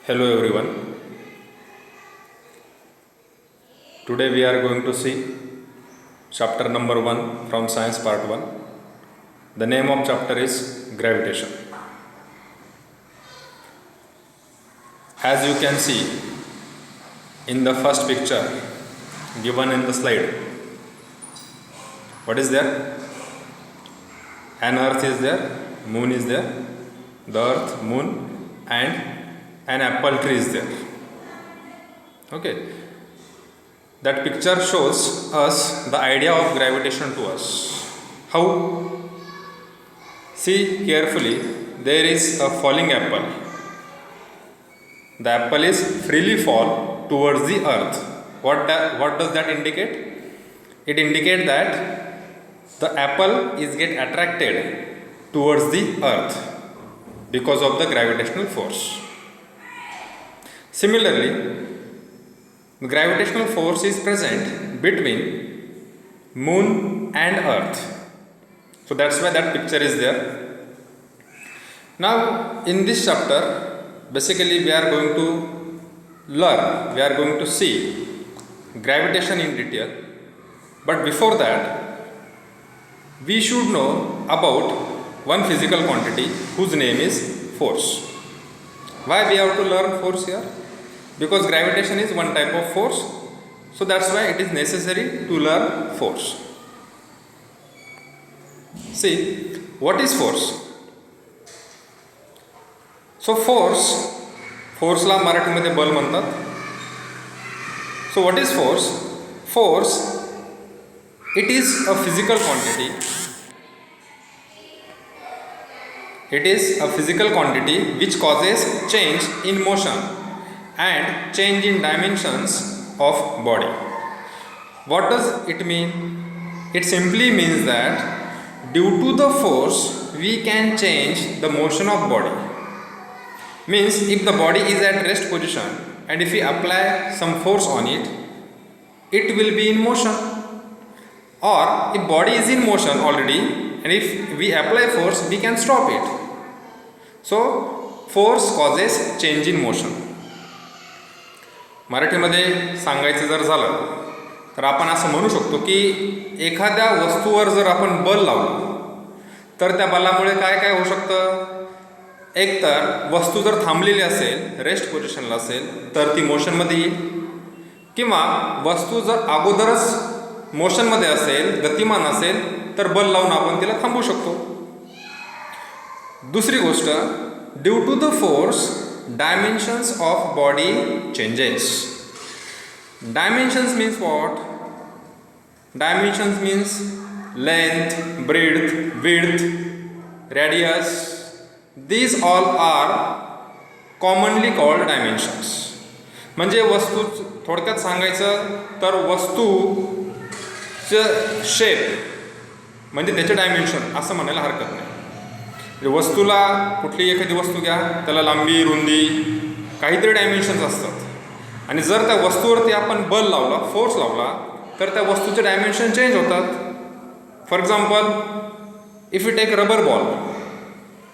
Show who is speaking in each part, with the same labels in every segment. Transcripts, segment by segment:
Speaker 1: Hello everyone. Today we are going to see chapter number 1 from Science Part 1. The name of chapter is Gravitation. As you can see in the first picture given in the slide, what is there? An earth is there, moon is there, the earth, moon and an apple tree is there. Okay, that picture shows us the idea of gravitation to us. How? See carefully, there is a falling apple. The apple is freely fall towards the earth. What does that indicate? It indicates that the apple is get attracted towards the earth because of the gravitational force. Similarly, the gravitational force is present between moon and earth. So that's why that picture is there. Now, in this chapter, basically we are going to learn, we are going to see gravitation in detail. But before that, we should know about one physical quantity whose name is force. Why we have to learn force here? Because gravitation is one type of force, so that's why it is necessary to learn force. See, what is force? So force ला मराठीमध्ये बल म्हणतात. So what is force? Force, it is a physical quantity. It is a physical quantity which causes change in motion and change in dimensions of body. What does it mean? It simply means that due to the force we can change the motion of body. Means if the body is at rest position and if we apply some force on it, it will be in motion. Or if body is in motion already and if we apply force, we can stop it. So force causes change in motion. मराठीमध्ये सांगायचं जर झालं तर आपण असं म्हणू शकतो की एखाद्या वस्तूवर जर आपण बल लावलं तर त्या बलामुळे काय काय होऊ शकतं. एक तर वस्तू जर थांबलेली असेल, रेस्ट पोझिशनला असेल तर ती मोशनमध्ये येईल, किंवा वस्तू जर अगोदरच मोशनमध्ये असेल, गतिमान असेल तर बल लावून आपण तिला थांबवू शकतो. दुसरी गोष्ट, due to the force dimensions of body changes. Dimensions means what? Dimensions means length, breadth, width, radius. These all are commonly called dimensions. म्हणजे वस्तू थोडक्यात सांगायचं तर वस्तूचं शेप म्हणजे त्याचे डायमेन्शन असं म्हणायला हरकत नाही. वस्तूला कुठली एखादी वस्तू घ्या, त्याला लांबी, रुंदी, काहीतरी डायमेन्शन्स असतात आणि जर त्या वस्तूवरती आपण बल लावला, फोर्स लावला तर त्या वस्तूचे डायमेन्शन चेंज होतात. For example, if you take rubber ball,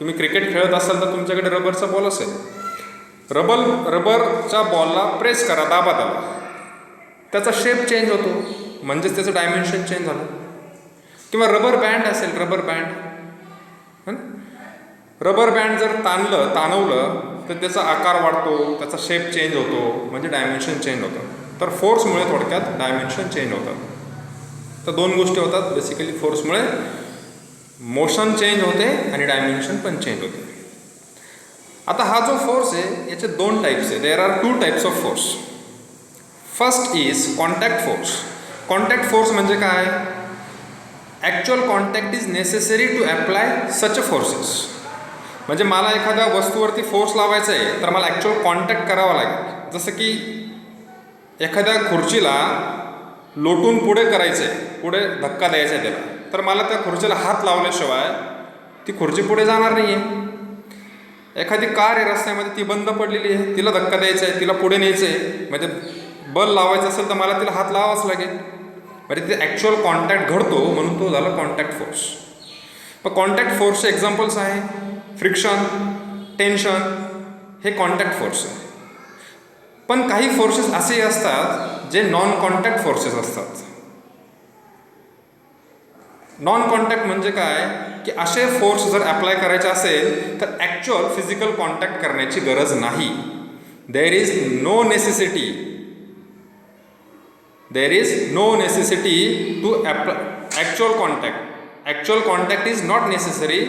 Speaker 1: तुम्ही क्रिकेट खेळत असाल तर तुमच्याकडे रबरचा बॉल असेल. रबरच्या बॉलला प्रेस करा, दाबा त्याला, त्याचा शेप चेंज होतो म्हणजेच त्याचं डायमेन्शन चेंज झालं. किंवा रबर बँड असेल, रबर बँड, रबर बँड जर ताणवलं तर त्याचा आकार वाढतो, त्याचा शेप चेंज होतो म्हणजे डायमेन्शन चेंज होतं. तर फोर्समुळे थोडक्यात डायमेन्शन चेंज होतात. तर दोन गोष्टी होतात बेसिकली फोर्समुळे, मोशन चेंज होते आणि डायमेन्शन पण चेंज होते. आता हा जो फोर्स आहे याचे दोन टाईप्स आहे. There are 2 types of force. First is contact force. Contact force म्हणजे काय? Actual contact is necessary to apply such forces. म्हणजे मला एखाद्या वस्तूवरती फोर्स लावायचा आहे तर मला ॲक्च्युअल कॉन्टॅक्ट करावा लागेल. जसं की एखाद्या खुर्चीला लोटून पुढे करायचं आहे, पुढे धक्का द्यायचा आहे त्याला, तर मला त्या खुर्चीला हात लावल्याशिवाय ती खुर्ची पुढे जाणार नाही आहे. एखादी कार आहे रस्त्यामध्ये, ती बंद पडलेली आहे, तिला धक्का द्यायचा आहे, तिला पुढे न्यायचं आहे, म्हणजे बल लावायचं असेल तर मला तिला हात लावावाच लागेल. म्हणजे ते ॲक्च्युअल कॉन्टॅक्ट घडतो म्हणून तो झाला कॉन्टॅक्ट फोर्स. पण कॉन्टॅक्ट फोर्सचे एक्झाम्पल्स आहे फ्रिक्शन, टेन्शन, हे कॉन्टॅक्ट फोर्स आहे. पण काही फोर्सेस असेही असतात जे नॉन कॉन्टॅक्ट फोर्सेस असतात. नॉन कॉन्टॅक्ट म्हणजे काय की असे फोर्स जर अप्लाय करायचे असेल तर ॲक्च्युअल फिजिकल कॉन्टॅक्ट करण्याची गरज नाही. There is no necessity to actual contact. Actual contact is not necessary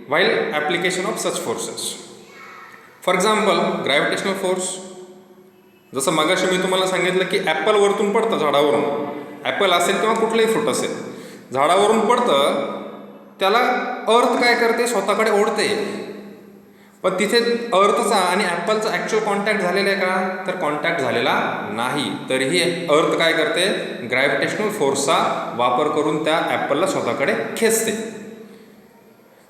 Speaker 1: while application of such forces. For example gravitational force, जसं मगाशी मी तुम्हाला सांगितलं की ॲपल वरतून पडतं झाडावरून, ॲपल असेल किंवा कुठलंही फ्रूट असेल, झाडावरून पडतं, त्याला अर्थ काय करते, स्वतःकडे ओढते. पण तिथे अर्थचा आणि ॲपलचा ॲक्च्युअल कॉन्टॅक्ट झालेला आहे का, तर कॉन्टॅक्ट झालेला नाही. तरीही अर्थ काय करते, ग्रॅव्हिटेशनल फोर्सचा वापर करून त्या ॲपलला स्वतःकडे खेचते.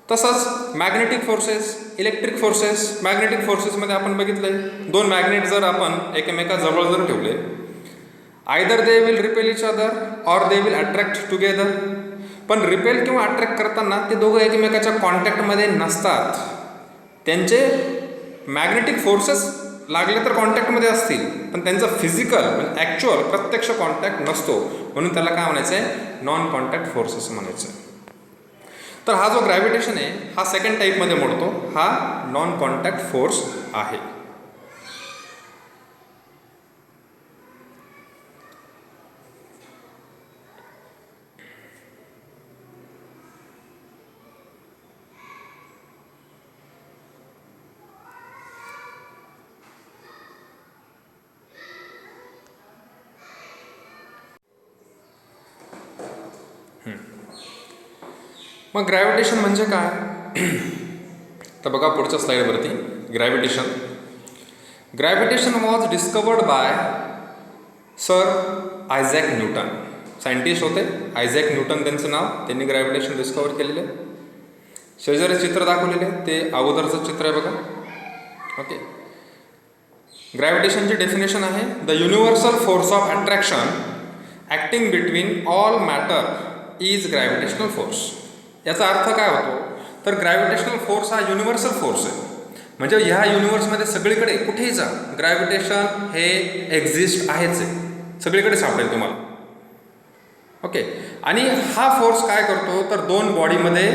Speaker 1: तसंच magnetic forces, electric forces. Magnetic फोर्सेसमध्ये आपण बघितलंय, दोन मॅग्नेट जर आपण एकमेकाजवळ जर ठेवले, either they will repel each other or they will attract together. पण रिपेल किंवा अट्रॅक्ट करताना ते दोघं एकमेकाच्या कॉन्टॅक्टमध्ये नसतात. त्यांचे मॅग्नेटिक फोर्सेस लागले तर कॉन्टॅक्टमध्ये असतील, पण त्यांचा फिजिकल म्हणजे ॲक्च्युअल प्रत्यक्ष कॉन्टॅक्ट नसतो. म्हणून त्याला काय म्हणायचं आहे, नॉन कॉन्टॅक्ट फोर्सेस म्हणायचं. तर हा जो ग्रॅव्हिटेशन आहे हा सेकंड टाईपमध्ये मोडतो, हा नॉन कॉन्टॅक्ट फोर्स आहे. मग ग्रॅव्हिटेशन म्हणजे काय, तर बघा पुढच्या स्लाईडवरती. Gravitation was discovered by sir Isaac Newton. Scientist होते आयझॅक न्यूटन त्यांचं नाव. त्यांनी ग्रॅव्हिटेशन डिस्कवर केलेलं आहे. शेजारी चित्र दाखवलेले आहे ते अगोदरचं चित्र आहे बघा. ओके, ग्रॅव्हिटेशनची डेफिनेशन आहे, the universal force of attraction acting between all matter is gravitational force. याचा अर्थ काय होतो, तर ग्रॅव्हिटेशनल फोर्स हा युनिव्हर्सल फोर्स आहे. म्हणजे ह्या युनिव्हर्समध्ये सगळीकडे कुठेही जा, ग्रॅव्हिटेशन हे एक्झिस्ट आहेच आहे, सगळीकडे सापडेल तुम्हाला. ओके, आणि हा फोर्स काय करतो, तर दोन बॉडीमध्ये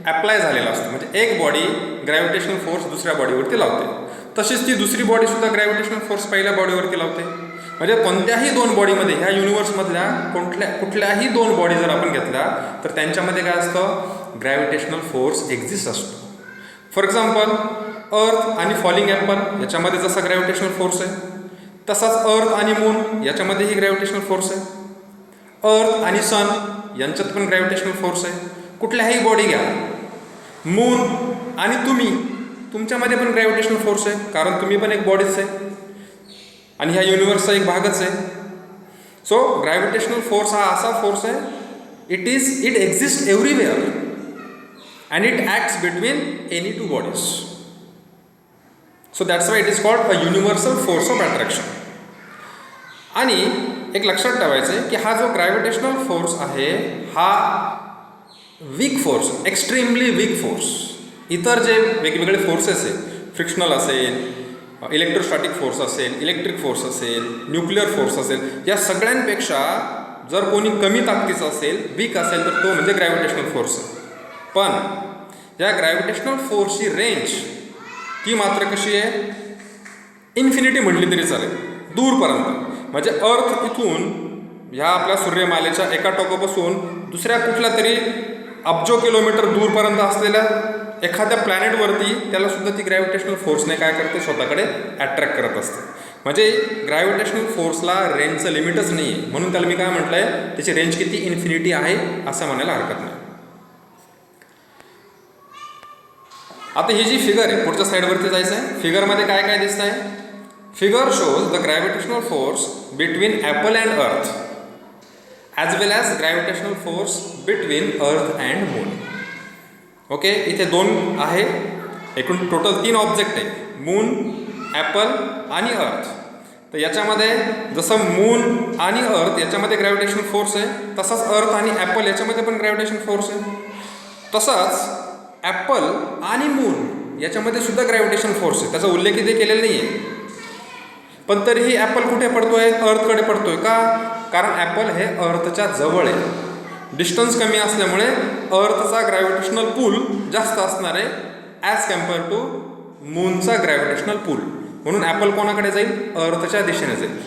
Speaker 1: अप्लाय झालेला असतो. म्हणजे एक बॉडी ग्रॅव्हिटेशनल फोर्स दुसऱ्या बॉडीवरती लावते, तशीच ती दुसरी बॉडीसुद्धा ग्रॅव्हिटेशनल फोर्स पहिल्या बॉडीवरती लावते. म्हणजे कोणत्याही दोन बॉडीमध्ये, ह्या युनिव्हर्समधल्या कुठल्याही दोन बॉडी जर आपण घेतल्या तर त्यांच्यामध्ये काय असतं, ग्रॅव्हिटेशनल फोर्स एक्झिस्ट असतो. फॉर एक्झाम्पल अर्थ आणि फॉलिंग ॲपल याच्यामध्ये जसा ग्रॅव्हिटेशनल फोर्स आहे, तसाच अर्थ आणि मून याच्यामध्येही ग्रॅव्हिटेशनल फोर्स आहे. अर्थ आणि सन यांच्यात पण ग्रॅव्हिटेशनल फोर्स आहे. कुठल्याही बॉडी घ्या, मून आणि तुमच्यामध्ये पण ग्रॅव्हिटेशनल फोर्स आहे, कारण तुम्ही पण एक बॉडीच आहे आणि ह्या युनिव्हर्सचा एक भागच आहे. सो ग्रॅव्हिटेशनल फोर्स हा असा फोर्स आहे, it exist everywhere and it acts between any two bodies. So that's why it is called a universal force of attraction. आणि एक लक्षात ठेवायचं आहे की हा जो ग्रॅव्हिटेशनल फोर्स आहे हा weak force, extremely weak force. इतर जे वेगवेगळे फोर्सेस आहे, फ्रिक्शनल असेल, इलेक्ट्रोस्टॅटिक फोर्स असेल, इलेक्ट्रिक फोर्स असेल, न्यूक्लिअर फोर्स असेल, या सगळ्यांपेक्षा जर कोणी कमी ताकदीचा असेल, वीक असेल, तर तो म्हणजे ग्रॅव्हिटेशनल फोर्स. पण या ग्रॅव्हिटेशनल फोर्सची रेंज ती मात्र कशी आहे, इन्फिनिटी म्हटली तरी चालेल, दूरपर्यंत. म्हणजे अर्थ इथून ह्या आपल्या सूर्यमालेच्या एका टोकापासून दुसऱ्या कुठल्या तरी अब्जो किलोमीटर दूरपर्यंत असलेल्या एखाद्या प्लॅनेटवरती त्यालासुद्धा ती ग्रॅव्हिटेशनल फोर्सने काय करते, स्वतःकडे अट्रॅक्ट करत असते. म्हणजे ग्रॅव्हिटेशनल फोर्सला रेंजचं लिमिटच नाही आहे. म्हणून त्याला मी काय म्हटलं आहे, त्याची रेंज किती, इन्फिनिटी आहे असं म्हणायला हरकत नाही. आता ही जी फिगर आहे, पुढच्या साईडवरती जायचं आहे. फिगरमध्ये काय काय दिसत आहे, figure shows the gravitational force between apple and earth as well as gravitational force between earth and moon. Okay, इथे दोन आहे, एकूण टोटल 3 ऑब्जेक्ट आहे, मून, ॲपल आणि अर्थ. तर याच्यामध्ये जसं मून आणि अर्थ याच्यामध्ये ग्रॅव्हिटेशनल फोर्स आहे, तसाच अर्थ आणि ॲपल याच्यामध्ये पण ग्रॅव्हिटेशनल फोर्स आहे. तसाच ॲपल आणि मून याच्यामध्ये सुद्धा ग्रॅव्हिटेशनल फोर्स आहे, त्याचा उल्लेख इथे केलेला नाही आहे. पण तरीही ॲपल कुठे पडतोय? अर्थकडे पडतोय. का? कारण ॲपल हे अर्थच्या जवळ आहे. डिस्टन्स कमी असल्यामुळे अर्थचा ग्रॅव्हिटेशनल पूल जास्त असणार आहे ॲज कम्पेअर टू मूनचा ग्रॅव्हिटेशनल पूल. म्हणून ॲपल कोणाकडे जाईल? अर्थच्या दिशेने जाईल.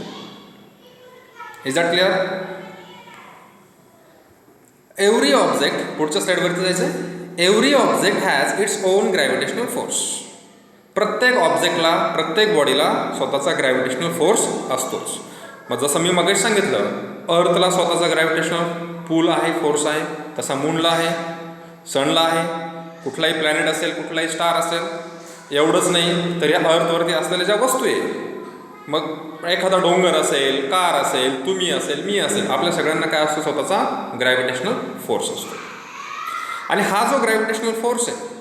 Speaker 1: Is that clear? Every object, पुढच्या स्लाइडवरती जायचं. Every object has its own gravitational force. प्रत्येक ऑब्जेक्टला, प्रत्येक बॉडीला स्वतःचा ग्रॅव्हिटेशनल फोर्स असतोच. मग जसं मी मगाशी सांगितलं, अर्थला स्वतःचा ग्रॅव्हिटेशनल पूल आहे, फोर्स आहे, तसा मूनला आहे, सनला आहे, कुठलाही प्लॅनेट असेल, कुठलाही स्टार असेल. एवढंच नाही तर या अर्थवरती असलेल्या ज्या वस्तू आहे, मग एखादा डोंगर असेल, कार असेल, तुम्ही असेल, मी असेल, आपल्या सगळ्यांना काय असतो? स्वतःचा ग्रॅव्हिटेशनल फोर्स असतो. आणि हा जो ग्रॅव्हिटेशनल फोर्स आहे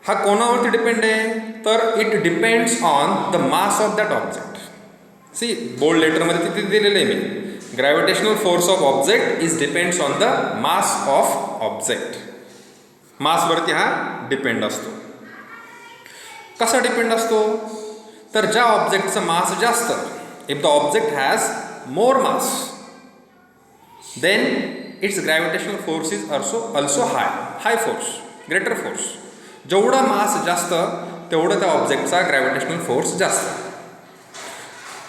Speaker 1: हा कोणावरती डिपेंड आहे? तर it depends on the mass of that object. See, bold लेटरमध्ये तिथे दिलेलं आहे मी. Gravitational force of object is depends on the mass of object. मासवरती हा डिपेंड असतो. कसा डिपेंड असतो? तर ज्या ऑब्जेक्टचं मास जास्त, if the object has more mass then its gravitational force is also high force, greater force. जेवढा मास जास्त तेवढं त्या ऑब्जेक्टचा ग्रॅव्हिटेशनल फोर्स जास्त.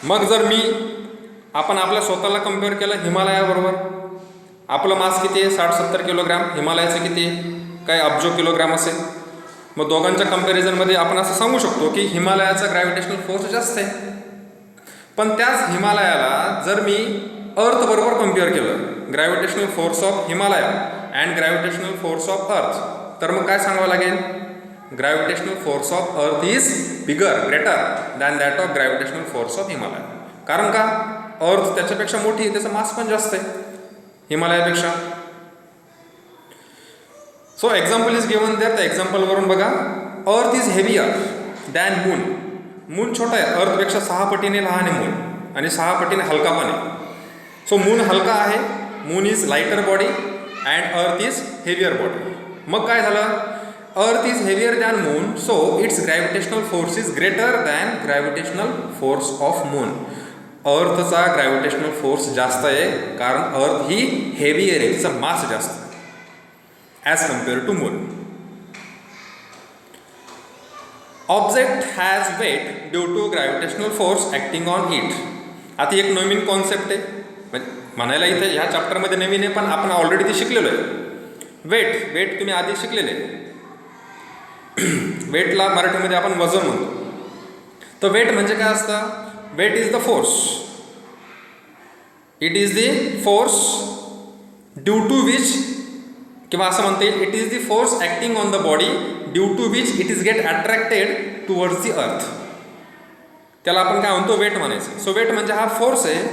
Speaker 1: मग जर आपण आपल्या स्वतःला कम्पेअर केलं हिमालयाबरोबर, आपलं मास किती आहे? 60-70 किलोग्राम. हिमालयाचं किती आहे? काय अब्जो किलोग्राम असेल. मग दोघांच्या कम्पॅरिझनमध्ये आपण असं सांगू शकतो की हिमालयाचा ग्रॅव्हिटेशनल फोर्स जास्त आहे. पण त्याच हिमालयाला जर मी अर्थबरोबर कम्पेअर केलं, gravitational force of Himalaya and gravitational force of earth, तर मग काय सांगावं लागेल? Gravitational force of earth is bigger, greater than that of gravitational force of Himalaya. कारण का? अर्थ त्याच्यापेक्षा मोठी आहे, त्याचं मास पण जास्त आहे हिमालयापेक्षा. So example is given there. त्या एक्झाम्पलवरून बघा. Earth is heavier than moon. Moon छोटा आहे, अर्थपेक्षा 6 पटीने लहान आहे मून, आणि 6 पटीने हलका पण आहे. सो मून हलका आहे, moon is lighter body and earth is heavier body. मग काय झालं? Earth is heavier than moon, so its gravitational force is greater than gravitational force of moon. अर्थचा ग्रॅव्हिटेशनल फोर्स जास्त आहे कारण अर्थ ही हेवियर आहे, तिचा मास जास्त as compare to moon. Object has weight due to gravitational force acting on it. आता एक नवीन कॉन्सेप्ट आहे, म्हणायला इथे ह्या चॅप्टरमध्ये नवीन आहे, पण आपण ऑलरेडी ते शिकलेलो आहे. वेट तुम्ही आधी शिकलेले. वेटला मराठीमध्ये आपण वजन म्हणतो. तर वेट म्हणजे काय असतं? Weight is the force. It is the force due to which, किंवा असं म्हणता येईल, it is the force acting on the body due to which it is get attracted towards the earth. त्याला आपण काय म्हणतो? वेट म्हणायचं. सो वेट म्हणजे हा फोर्स आहे,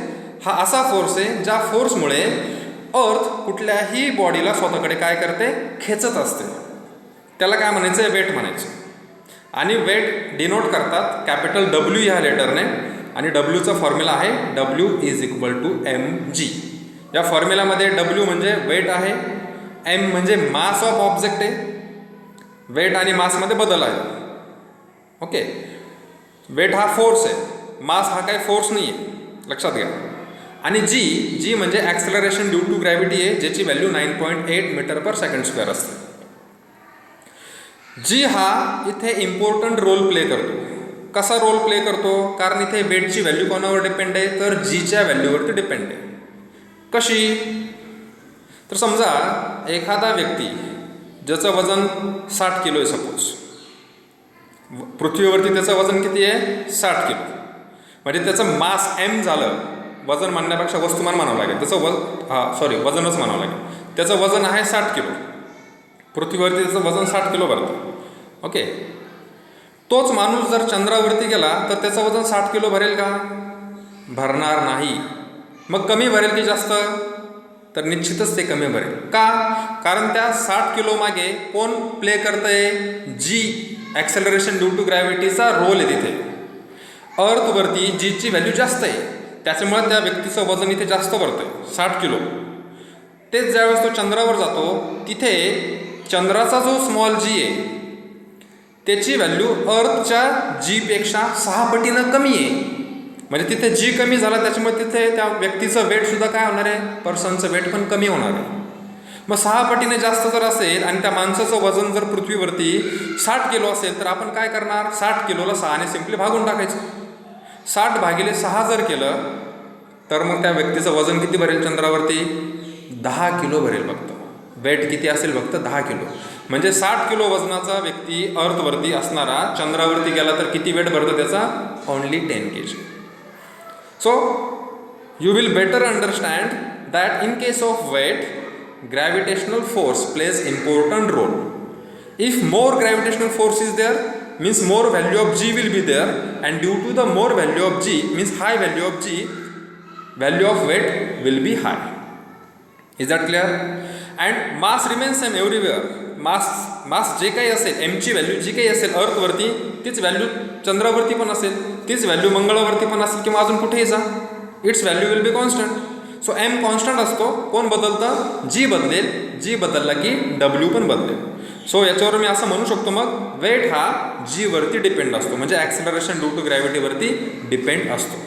Speaker 1: हा असा फोर्स आहे ज्या फोर्समुळे अर्थ कुठल्याही बॉडीला स्वतःकडे काय करते? खेचत असते. त्याला काय म्हणायचं आहे? वेट म्हणायचं. आणि वेट डिनोट करतात कॅपिटल W ह्या लेटरने, आणि Wचा फॉर्म्युला आहे W is equal to mg. या फॉर्म्युलामध्ये W म्हणजे वेट आहे, M म्हणजे मास ऑफ ऑब्जेक्ट आहे. वेट आणि मासमध्ये बदल आहे. ओके. वेट हा फोर्स आहे, मास हा काही फोर्स नाही आहे, लक्षात घ्या. आणि जी म्हणजे ॲक्सेलरेशन ड्यू टू ग्रॅव्हिटी आहे, ज्याची व्हॅल्यू 9.8 मीटर पर सेकंड स्क्वेअर असते. जी हा इथे इम्पॉर्टंट रोल प्ले करतो. कसा रोल प्ले करतो? कारण इथे वेटची व्हॅल्यू कोणावर डिपेंड आहे? तर जीच्या व्हॅल्यूवरती डिपेंड आहे. कशी? तर समजा एखादा व्यक्ती ज्याचं वजन 60 किलो आहे सपोज, पृथ्वीवरती त्याचं वजन किती आहे? 60 किलो. म्हणजे त्याचं मास m झालं. वजन म्हणण्यापेक्षा वस्तुमान म्हणावं लागेल, त्याचं वजनच म्हणावं लागेल. त्याचं वजन आहे 60 किलो. पृथ्वीवरती त्याचं वजन 60 किलो भरतं. ओके. तोच माणूस जर चंद्रावरती गेला तर त्याचं वजन 60 किलो भरेल का? भरणार नाही. मग कमी भरेल की जास्त? तर निश्चितच ते कमी भरेल. का? कारण त्या 60 किलो मागे कोण प्ले करतंय? जी, ॲक्सेलरेशन ड्यू टू ग्रॅव्हिटीचा रोल आहे तिथे. अर्थवरती जीची व्हॅल्यू जास्त आहे, त्याच्यामुळे त्या व्यक्तीचं वजन इथे जास्त भरतंय, 60 किलो. तेच ज्यावेळेस तो चंद्रावर जातो तिथे चंद्राचा जो स्मॉल जी आहे त्याची व्हॅल्यू अर्थच्या जीपेक्षा 6 पटीनं कमी आहे. म्हणजे तिथे जी कमी झाला त्याच्यामुळे तिथे त्या व्यक्तीचं वेटसुद्धा काय होणार आहे, पर्सनचं वेट पण कमी होणार आहे. मग 6 पटीने जास्त जर असेल आणि त्या माणसाचं वजन जर पृथ्वीवरती 60 किलो असेल तर आपण काय करणार, 60 किलोला 6ने सिम्पली भागून टाकायचं. 60 भागिले 6 जर केलं तर मग त्या व्यक्तीचं वजन किती भरेल चंद्रावरती, 10 किलो भरेल फक्त. वेट किती असेल फक्त 10 किलो. म्हणजे 60 किलो वजनाचा व्यक्ती अर्थवरती असणारा चंद्रावरती गेला तर किती वेट भरतं त्याचा, only 10 kg. So you will better understand that in case of weight gravitational force plays important role. If more gravitational force is there means more value of g will be there, and due to the more value of g means high value of g, value of weight will be high. Is that clear? And mass remains same everywhere. mass जे काही असेल, m ची value जी काही असेल अर्थवरती तीच value चंद्रावरती पण असेल, तीच व्हॅल्यू मंगळावरती पण असेल किंवा अजून कुठेही जा, its value will be constant. So M constant असतो, कोण बदलतं, जी बदलेल, जी बदलला की डब्ल्यू पण बदलेल. सो याच्यावर मी असं म्हणू शकतो मग वेट हा जी वरती डिपेंड असतो, म्हणजे ॲक्सिलरेशन ड्यू टू ग्रॅव्हिटीवरती डिपेंड असतो.